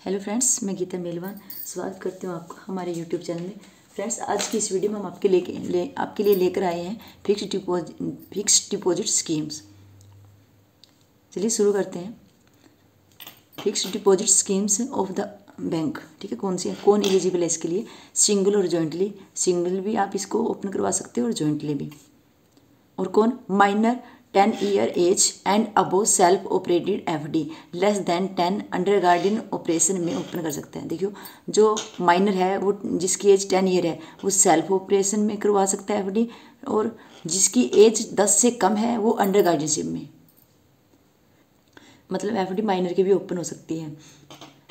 Hello friends, मैं गीता मेलवान स्वागत करती हूँ आपका हमारे यूट्यूब चैनल में। फ्रेंड्स, आज की इस वीडियो में हम आपके लिए लेकर आए हैं फिक्स्ड डिपॉजिट स्कीम्स। चलिए शुरू करते हैं। Fixed deposit schemes of the bank, ठीक है। कौन एलिजिबल है इसके लिए? सिंगल और जॉइंटली। सिंगल भी आप इसको ओपन करवा सकते हो और जॉइंटली भी। और कौन? Minor 10 year age and above self operated FD less than 10 under guardian operation में ओपन कर सकते हैं। देखियो, जो माइनर है वो जिसकी एज 10 ईयर है वो सेल्फ ऑपरेशन में करवा सकता है एफडी, और जिसकी एज 10 से कम है वो अंडर गार्डियनशिप में। मतलब एफडी माइनर की भी ओपन हो सकती है।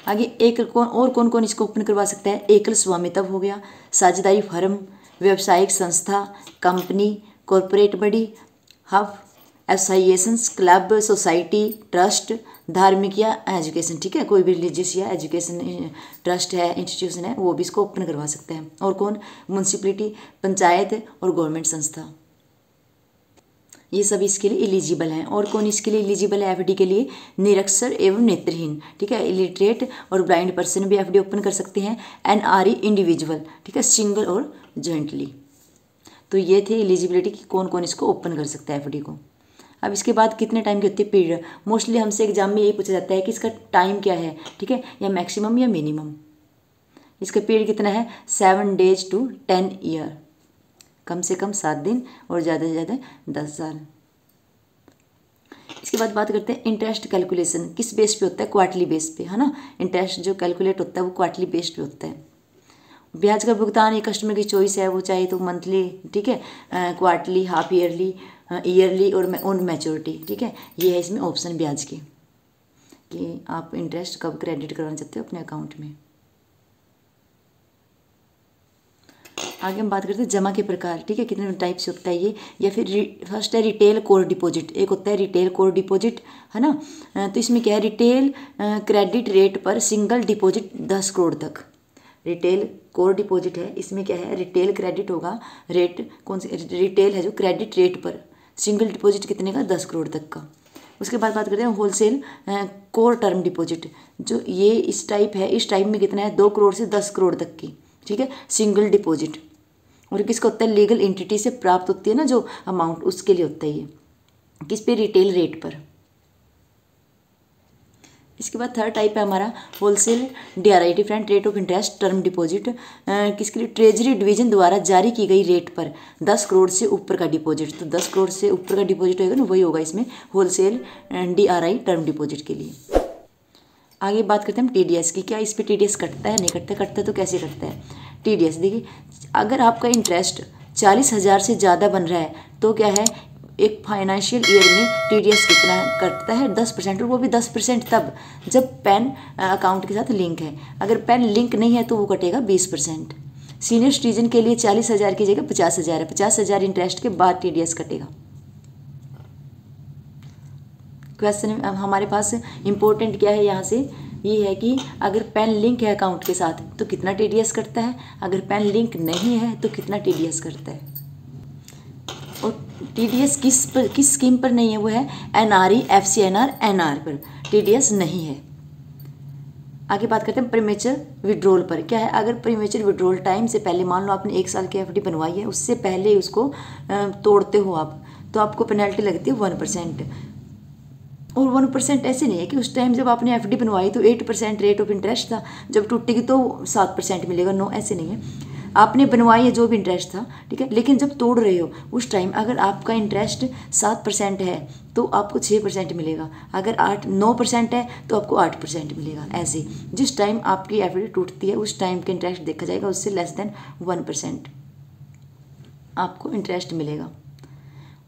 आगे एकल कौन कौन इसको ओपन करवा सकता है? एकल स्वामित्व हो गया, साझेदारी फर्म, व्यावसायिक संस्था, company, corporate body, hub, associations, club, society, trust, धार्मिक या एजुकेशन, ठीक है। कोई भी रिलीजियस या एजुकेशन ट्रस्ट है, इंस्टीट्यूशन है, वो भी इसको ओपन करवा सकते हैं। और कौन? म्यूनसिपलिटी, पंचायत और गवर्नमेंट संस्था, ये सब इसके लिए एलिजिबल हैं। और कौन इसके लिए एलिजिबल है एफडी के लिए? निरक्षर एवं नेत्रहीन, ठीक है। इलिटरेट और ब्लाइंड पर्सन भी एफडी ओपन कर सकते हैं। एनआरई इंडिविजुअल, ठीक है, सिंगल और जॉइंटली। तो ये थे एलिजिबिलिटी की कौन कौन इसको ओपन कर सकता है एफडी को। अब इसके बाद कितने टाइम की होती है पीरियड? मोस्टली हमसे एग्जाम में यही पूछा जाता है कि इसका टाइम क्या है, ठीक है, या मैक्सिमम या मिनिमम। इसका पीरियड कितना है? 7 days to 10 year, कम से कम 7 दिन और ज़्यादा से ज़्यादा 10 साल। इसके बाद बात करते हैं इंटरेस्ट कैलकुलेशन किस बेस पे होता है? क्वार्टरली बेस पे, है ना। इंटरेस्ट जो कैलकुलेट होता है वो क्वार्टरली बेस पे होता है। ब्याज का भुगतान ये कस्टमर की चॉइस है, वो चाहे तो मंथली, ठीक है, क्वार्टरली, हाफ ईयरली, ईयरली और ऑन मैच्योरिटी, ठीक है। ये है इसमें ऑप्शन ब्याज के कि आप इंटरेस्ट कब क्रेडिट करवाना चाहते हो अपने अकाउंट में। आगे हम बात करते हैं जमा के प्रकार, ठीक है, कितने टाइप से होता है ये। या फिर फर्स्ट है रिटेल कोर डिपॉजिट, एक होता है रिटेल कोर डिपॉजिट, है ना। तो इसमें क्या है? रिटेल क्रेडिट रेट पर सिंगल डिपॉजिट 10 करोड़ तक। रिटेल कोर डिपॉजिट है, इसमें क्या है? रिटेल क्रेडिट होगा, रेट कौन सी? रिटेल है जो क्रेडिट रेट पर सिंगल डिपॉजिट कितने का? 10 करोड़ तक का। उसके बाद बात करते हैं होलसेल कोर टर्म डिपॉजिट, जो ये इस टाइप है। इस टाइप में कितना है? 2 करोड़ से 10 करोड़ तक की, ठीक है, सिंगल डिपॉजिट। और किसका होता है? लीगल एंटिटी से प्राप्त होती है ना जो अमाउंट, उसके लिए होता है ये। किस पे? रिटेल रेट पर। इसके बाद थर्ड टाइप है हमारा wholesale DRI, different rate of interest term deposit. किसके लिए? ट्रेजरी डिवीजन द्वारा जारी की गई रेट पर 10 करोड़ से ऊपर का डिपॉजिट। तो 10 करोड़ से ऊपर का डिपॉजिट होगा ना, वही होगा इसमें होलसेल डीआरआई टर्म डिपॉजिट के लिए। आगे बात करते हैं हम टीडीएस की। क्या इस पर टीडीएस कटता है? नहीं कटता। कटता तो कैसे कटता है टीडीएस? देखिए, अगर आपका इंटरेस्ट 40,000 से ज़्यादा बन रहा है तो क्या है, एक फाइनेंशियल ईयर में टीडीएस कितना कटता है? 10%। और वो भी 10% तब जब पैन अकाउंट के साथ लिंक है। अगर पैन लिंक नहीं है तो वो कटेगा 20%। सीनियर सिटीजन के लिए 40,000 की जगह 50,000 है। 50,000 इंटरेस्ट के बाद टीडीएस कटेगा। क्वेश्चन हमारे पास इंपॉर्टेंट क्या है यहाँ से? ये है कि अगर पैन लिंक है अकाउंट के साथ तो कितना टीडीएस कटता है, अगर पैन लिंक नहीं है तो कितना टीडीएस कटता है। और टीडीएस किस स्कीम पर नहीं है? वो है एनआरई, एफसीएनआर, एनआर पर टीडीएस नहीं है। आगे बात करते हैं प्रीमेचर विड्रॉल पर। क्या है? अगर प्रीमेचर विड्रॉल टाइम से पहले, मान लो आपने 1 साल की एफडी बनवाई है, उससे पहले उसको तोड़ते हो आप, तो आपको पेनल्टी लगती है 1%। और 1% ऐसे नहीं है कि उस टाइम जब आपने एफडी बनवाई तो 8% रेट ऑफ इंटरेस्ट था, जब टूटेगी तो 7% मिलेगा। नो, ऐसे नहीं है। आपने बनवाई है जो भी इंटरेस्ट था, ठीक है, लेकिन जब तोड़ रहे हो उस टाइम अगर आपका इंटरेस्ट 7% है तो आपको 6% मिलेगा। अगर 9% है तो आपको 8% मिलेगा। ऐसे जिस टाइम आपकी एफडी टूटती है उस टाइम का इंटरेस्ट देखा जाएगा, उससे लेस देन 1% आपको इंटरेस्ट मिलेगा।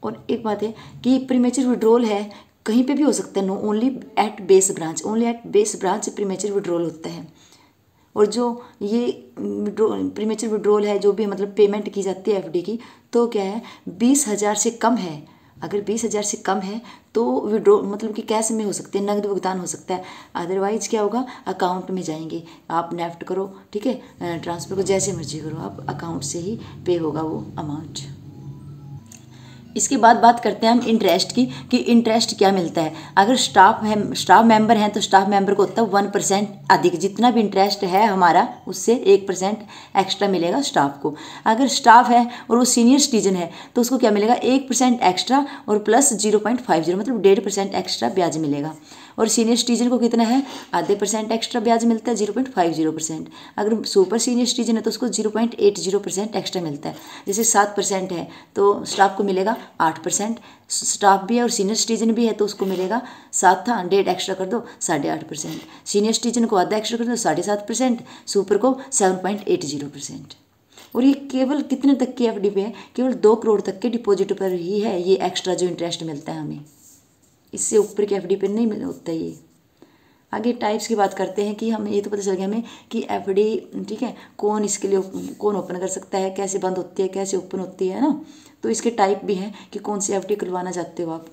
और एक बात है कि प्रीमेचर विड्रॉल है कहीं पे भी हो सकता है, no only at base branch, only at base branch premature withdrawal होता है। और जो ये प्रीमेचर विड्रॉल है, जो भी मतलब पेमेंट की जाती है एफडी की, तो क्या है, 20,000 से कम है। अगर 20,000 से कम है तो विड्रॉ मतलब कि कैश में हो सकते हैं, नगद भुगतान हो सकता है। अदरवाइज क्या होगा, अकाउंट में जाएंगे, आप नेफ्ट करो, ठीक है, ट्रांसफ़र को जैसे मर्जी करो, आप अकाउंट से ही पे होगा वो अमाउंट। इसके बाद बात करते हैं हम इंटरेस्ट की कि इंटरेस्ट क्या मिलता है। अगर स्टाफ मेंबर हैं तो स्टाफ मेंबर को होता है 1% अधिक, जितना भी इंटरेस्ट है हमारा उससे 1% एक्स्ट्रा मिलेगा स्टाफ को। अगर स्टाफ है और वो सीनियर सिटीजन है तो उसको क्या मिलेगा 1% एक्स्ट्रा और प्लस 0.50 मतलब 1.5% एक्स्ट्रा ब्याज मिलेगा। और सीनियर सिटीजन को कितना है आधे % एक्स्ट्रा ब्याज मिलता है 0.50%। अगर सुपर सीनियर सिटीजन है तो उसको 0.80% एक्स्ट्रा मिलता है। जैसे 7% है तो स्टाफ को मिलेगा 8%, स्टाफ भी है और सीनियर सिटीजन भी है तो उसको मिलेगा 7 था 1.5 एक्स्ट्रा कर दो 8.5%, सीनियर सिटीजन को आधा एक्स्ट्रा कर दो 7.5%, सुपर को 7.80%। और ये केवल कितने तक की एफडी पे है, केवल 2 करोड़ तक के डिपॉजिट पर ही है ये एक्स्ट्रा जो इंटरेस्ट मिलता है हमें, इससे ऊपर की एफडी पे नहीं मिल होता ये। आगे टाइप्स की बात करते हैं कि हम ये तो पता चल गया हमें कि एफडी ठीक है कौन इसके लिए कौन ओपन कर सकता है, कैसे बंद होती है, कैसे ओपन होती है ना। तो इसके टाइप भी हैं कि कौन सी एफडी खुलवाना चाहते हो आप।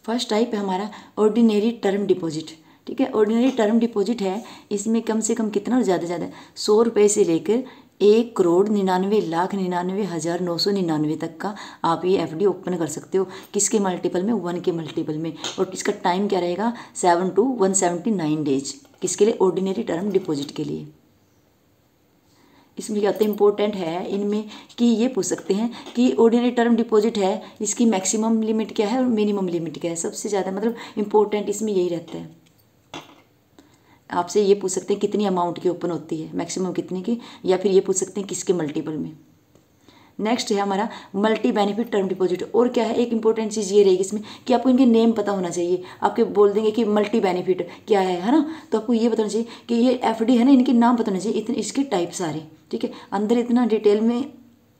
फर्स्ट टाइप है हमारा ऑर्डिनरी टर्म डिपॉजिट। ठीक है, ऑर्डिनरी टर्म डिपॉजिट है, इसमें कम से कम कितना और ज़्यादा से ज़्यादा 100 रुपये से लेकर 1,99,99,999 तक का आप ये एफडी ओपन कर सकते हो। किसके मल्टीपल में 1 के मल्टीपल में। और इसका टाइम क्या रहेगा 7 to 179 डेज। किसके लिए ऑर्डिनरी टर्म डिपॉजिट के लिए। इसमें क्या होता है इंपॉर्टेंट है इनमें कि ये पूछ सकते हैं कि ऑर्डिनरी टर्म डिपॉजिट है इसकी मैक्सिमम लिमिट क्या है और मिनिमम लिमिट क्या है। सबसे ज़्यादा मतलब इंपॉर्टेंट इसमें यही रहता है। आपसे ये पूछ सकते हैं कितनी अमाउंट की ओपन होती है, मैक्सिमम कितने की, या फिर ये पूछ सकते हैं किसके मल्टीपल में। नेक्स्ट है हमारा मल्टी बेनिफिट टर्म डिपॉजिट। और क्या है एक इंपॉर्टेंट चीज़ ये रहेगी इसमें कि आपको इनके नेम पता होना चाहिए। आपके बोल देंगे कि मल्टी बेनिफिट क्या है ना, तो आपको ये बताना चाहिए कि ये एफडी है ना, इनके नाम पता होना चाहिए। इतने इसके टाइप सारे, ठीक है, अंदर इतना डिटेल में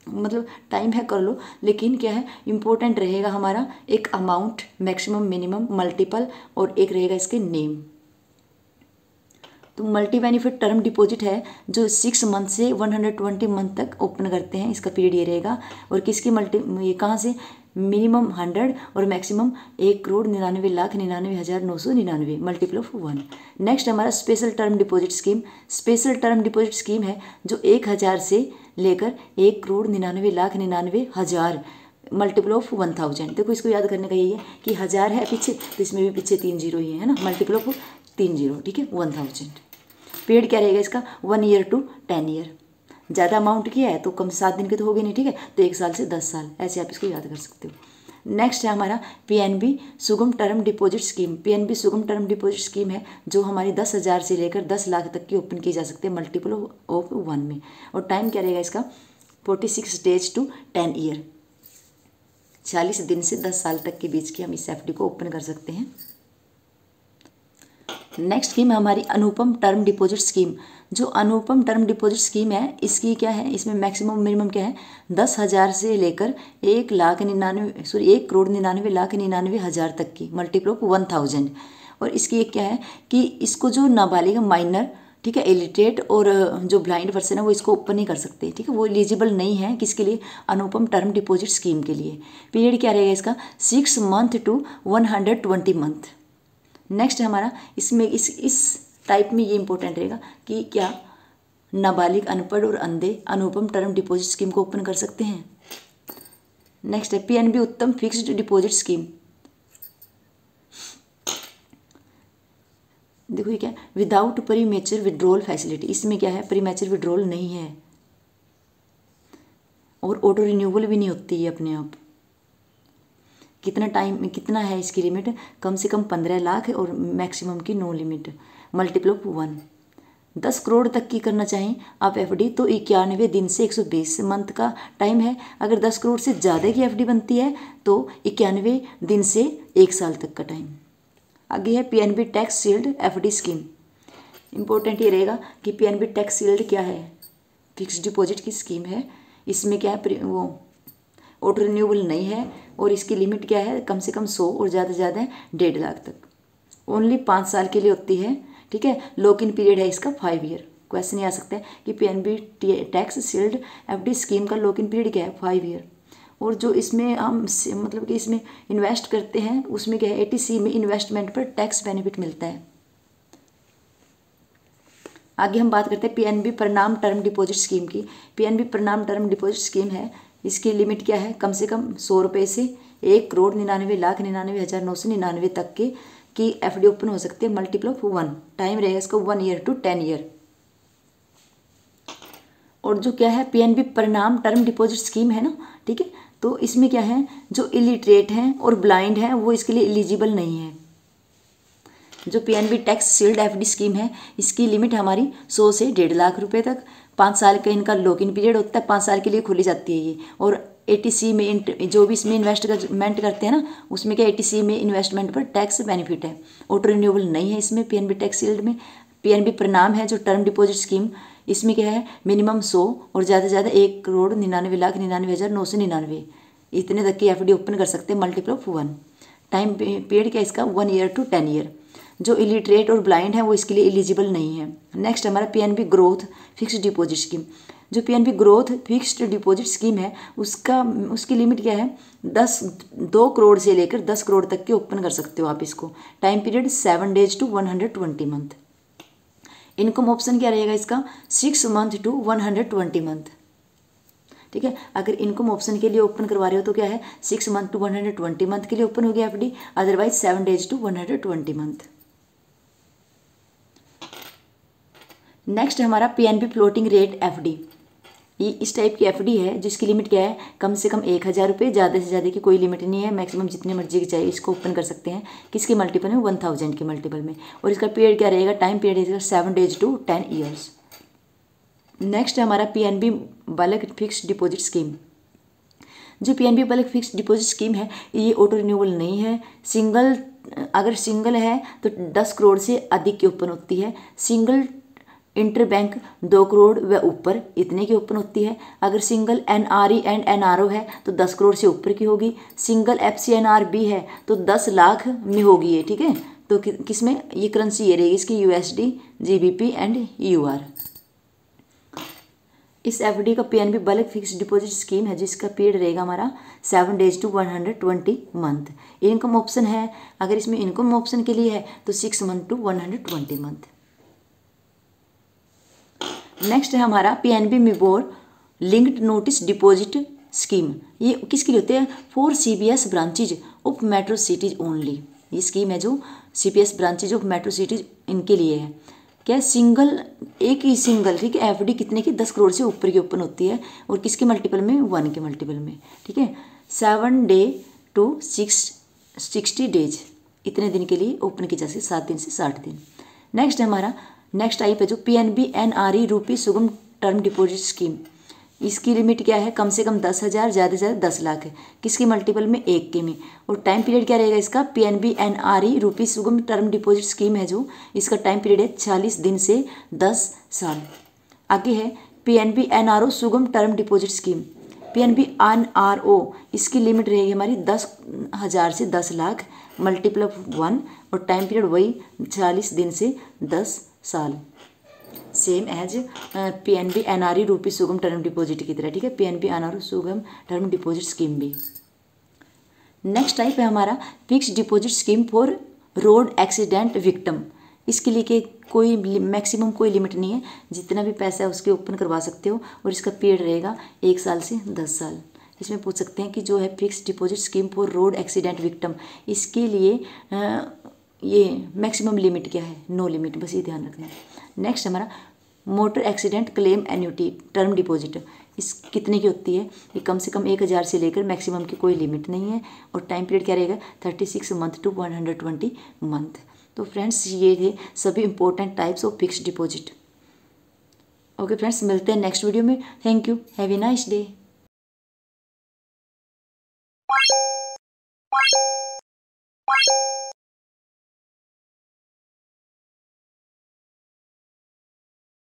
मतलब टाइम है कर लो, लेकिन क्या है इंपॉर्टेंट रहेगा हमारा एक अमाउंट, मैक्सिमम, मिनिमम, मल्टीपल और एक रहेगा इसके नेम। तो मल्टी बेनिफिट टर्म डिपॉजिट है जो 6 मंथ से 120 मंथ तक ओपन करते हैं, इसका पीरियड ये रहेगा। और किसकी ये कहाँ से मिनिमम 100 और मैक्सिमम 1,99,99,999 मल्टीपल ऑफ 1। नेक्स्ट हमारा special term deposit scheme. Special term deposit scheme है जो 1000 से लेकर 1,99,99,000 मल्टीपल ऑफ 1000। देखो इसको याद करने का यही है कि 1000 है पीछे तो इसमें भी पीछे 3 जीरो ही है ना, मल्टीपल ऑफ 3 जीरो, ठीक है 1000। पीरियड क्या रहेगा इसका 1 ईयर to 10 ईयर। ज़्यादा अमाउंट किया है तो कम 7 दिन के तो होगी नहीं, ठीक है, तो 1 साल से 10 साल, ऐसे आप इसको याद कर सकते हो। नेक्स्ट है हमारा पीएनबी सुगम टर्म डिपॉजिट स्कीम। पीएनबी सुगम टर्म डिपॉजिट स्कीम है जो हमारी 10,000 से लेकर 10 लाख तक की ओपन की जा सकती है मल्टीपल ऑफ 1 में। और टाइम क्या रहेगा इसका 46 डेज to 10 ईयर, 40 दिन से 10 साल तक के बीच की हम इस एफडी को ओपन कर सकते हैं। नेक्स्ट स्कीम है हमारी अनुपम टर्म डिपॉजिट स्कीम। जो अनुपम टर्म डिपॉजिट स्कीम है इसकी क्या है, इसमें मैक्सिमम मिनिमम क्या है 10,000 से लेकर 1,99,99,99,000 तक की मल्टीपल ऑफ 1000। और इसकी एक क्या है कि इसको जो नाबालिग माइनर, ठीक है, इलिटरेट और जो ब्लाइंड पर्सन है वो इसको ओपन नहीं कर सकते, ठीक है, वो एलिजिबल नहीं है किसके लिए अनुपम टर्म डिपॉजिट स्कीम के लिए। पीरियड क्या रहेगा इसका 6 मंथ to 120 मंथ। नेक्स्ट है हमारा इसमें इस टाइप में ये इंपॉर्टेंट रहेगा कि क्या नाबालिग, अनपढ़ और अंधे अनुपम टर्म डिपॉजिट स्कीम को ओपन कर सकते हैं। नेक्स्ट है पीएनबी उत्तम फिक्स्ड डिपॉजिट स्कीम। देखो ये क्या विदाउट प्रीमेच्योर विड्रॉल फैसिलिटी। इसमें क्या है प्रीमेच्योर विड्रॉल नहीं है और ऑटो रिन्यूअल भी नहीं होती है अपने आप। कितना टाइम कितना है इसकी लिमिट, कम से कम 15 लाख और मैक्सिमम की no limit multiple of 1। 10 crore तक की करना चाहें आप एफडी तो 91 दिन से 120 मंथ का टाइम है। अगर 10 करोड़ से ज़्यादा की एफडी बनती है तो 91 दिन से 1 साल तक का टाइम। आगे है PNB tax shield FD scheme. Important ये रहेगा कि पीएनबी टैक्स शील्ड क्या है, फिक्स डिपॉजिट की स्कीम है। इसमें क्या है वो ऑटो रिन्यूएबल नहीं है और इसकी लिमिट क्या है कम से कम 100 और ज़्यादा से ज़्यादा 1.5 लाख तक। ओनली 5 साल के लिए होती है, ठीक है। लॉक इन पीरियड है इसका 5 ईयर। क्वेश्चन ये आ सकता है कि PNB tax shield FD scheme का लॉक इन पीरियड क्या है 5 ईयर। और जो इसमें हम मतलब कि इसमें इन्वेस्ट करते हैं उसमें क्या है 80C में इन्वेस्टमेंट पर टैक्स बेनिफिट मिलता है। आगे हम बात करते हैं पीएनबी प्रणाम टर्म डिपॉजिट स्कीम की। पीएनबी प्रणाम टर्म डिपॉजिट स्कीम है इसकी लिमिट क्या है, कम से कम 100 रुपये से 1,99,99,999 तक के की एफडी ओपन हो सकती है, मल्टीपल ऑफ 1। टाइम रहेगा इसका 1 ईयर टू 10 ईयर। और जो क्या है पीएनबी परिणाम टर्म डिपॉजिट स्कीम है ना, ठीक है, तो इसमें क्या है जो इलिटरेट हैं और ब्लाइंड हैं वो इसके लिए एलिजिबल नहीं है। जो PNB tax shield FD scheme है इसकी लिमिट हमारी 100 से 1.5 लाख रुपए तक, 5 साल का इनका लॉक इन पीरियड होता है, 5 साल के लिए खोली जाती है ये। और एटीसी में जो भी इसमें इन्वेस्टमेंट करते हैं ना उसमें क्या एटीसी में इन्वेस्टमेंट पर टैक्स बेनिफिट है। ऑटो रिन्यूएबल नहीं है इसमें पीएनबी टैक्स शील्ड में। पीएनबी परिणाम है जो टर्म डिपॉजिट स्कीम, इसमें क्या है मिनिमम 100 और ज़्यादा से ज़्यादा 1,99,99,999 इतने तक की एफडी ओपन कर सकते हैं, मल्टीपल ऑफ 1। टाइम पीरियड क्या इसका 1 ईयर टू 10 ईयर। जो इलिटरेट और ब्लाइंड है वो इसके लिए एलिजिबल नहीं है। नेक्स्ट हमारा PNB growth fixed deposit scheme. जो PNB growth fixed deposit scheme है उसकी लिमिट क्या है 2 करोड़ से लेकर 10 करोड़ तक के ओपन कर सकते हो आप इसको। Time period 7 days to 120 month. Income option क्या रहेगा इसका 6 मंथ टू 120 मंथ, ठीक है। अगर इनकम ऑप्शन के लिए ओपन करवा रहे हो तो क्या है 6 मंथ टू 120 मंथ के लिए ओपन हो गया FD, otherwise 7 days to 120 month. Next हमारा पीएनबी फ्लोटिंग रेट एफडी। ये इस टाइप की एफडी है जिसकी लिमिट क्या है कम से कम 1,000 रुपये, ज़्यादा से ज़्यादा की कोई लिमिट नहीं है, मैक्सिमम जितने मर्जी की चाहिए इसको ओपन कर सकते हैं। किसके मल्टीपल में 1000 के मल्टीपल में। और इसका पीरियड क्या रहेगा, टाइम पीरियड इसका 7 डेज टू 10 ईयर्स। नेक्स्ट हमारा PNB bulk fixed deposit scheme. जो PNB bulk fixed deposit scheme है ये ऑटो रिन्यूएबल नहीं है। अगर सिंगल है तो 10 करोड़ से अधिक की ओपन होती है। सिंगल इंटर बैंक 2 करोड़ व ऊपर इतने की ओपन होती है। अगर सिंगल एनआरई एंड एनआरओ है तो 10 करोड़ से ऊपर की होगी। सिंगल एफसीएनआरबी है तो 10 लाख में होगी ये, ठीक है। तो किस में ये करेंसी ये रहेगी इसकी यूएसडी, जीबीपी एंड यूआर। इस एफडी का PNB bulk fixed deposit scheme है जिसका पीरियड रहेगा हमारा 7 days to 120 month. Income option है, अगर इसमें इनकम ऑप्शन के लिए है तो 6 मंथ टू 120 मंथ। नेक्स्ट है हमारा PNB MIBOR linked notice deposit scheme. ये किसके लिए होते हैं, for CBS branches of metro cities only. ये स्कीम है जो CBS branches of metro cities इनके लिए है। क्या सिंगल एक ही सिंगल, ठीक है, एफडी कितने की 10 करोड़ से ऊपर की ओपन होती है और किसके मल्टीपल में 1 के मल्टीपल में, ठीक है। 7 डे टू 60 डेज इतने दिन के लिए ओपन की जा सकती है, 7 दिन से 60 दिन। नेक्स्ट हमारा नेक्स्ट टाइप है जो पीएनबी एनआरई रूपी सुगम टर्म डिपॉजिट स्कीम। इसकी लिमिट क्या है कम से कम 10,000, ज़्यादा से ज़्यादा 10 लाख है। किसकी मल्टीपल में 1 के में। और टाइम पीरियड क्या रहेगा इसका, पीएनबी एनआरई रूपी सुगम टर्म डिपॉजिट स्कीम है जो इसका टाइम पीरियड है 40 दिन से 10 साल। आगे है पीएनबी एनआरओ सुगम term deposit scheme. PNB NRO इसकी लिमिट रहेगी हमारी 10,000 से 10 लाख, मल्टीपल ऑफ 1 और टाइम पीरियड वही 40 दिन से 10 साल, सेम एज पीएनबी एनआरई रूपी सुगम टर्म डिपॉजिट की तरह, ठीक है। पीएनबी एनआरओ सुगम टर्म डिपॉजिट स्कीम भी। नेक्स्ट टाइप है हमारा fixed deposit scheme for road accident victim. इसके लिए कि कोई मैक्सिमम कोई लिमिट नहीं है, जितना भी पैसा है उसके ओपन करवा सकते हो और इसका पीरियड रहेगा 1 साल से 10 साल। इसमें पूछ सकते हैं कि जो है fixed deposit scheme for road accident victim, इसके लिए ये मैक्सिमम लिमिट क्या है, नो लिमिट, बस ये ध्यान रखना है। नेक्स्ट हमारा motor accident claim annuity term deposit. इस कितने की होती है, ये कम से कम 1,000 से लेकर मैक्सिमम की कोई लिमिट नहीं है और टाइम पीरियड क्या रहेगा 36 मंथ टू 120 मंथ। तो फ्रेंड्स ये थे सभी important types of fixed deposit. Okay friends, मिलते हैं नेक्स्ट वीडियो में। Thank you, have a nice day.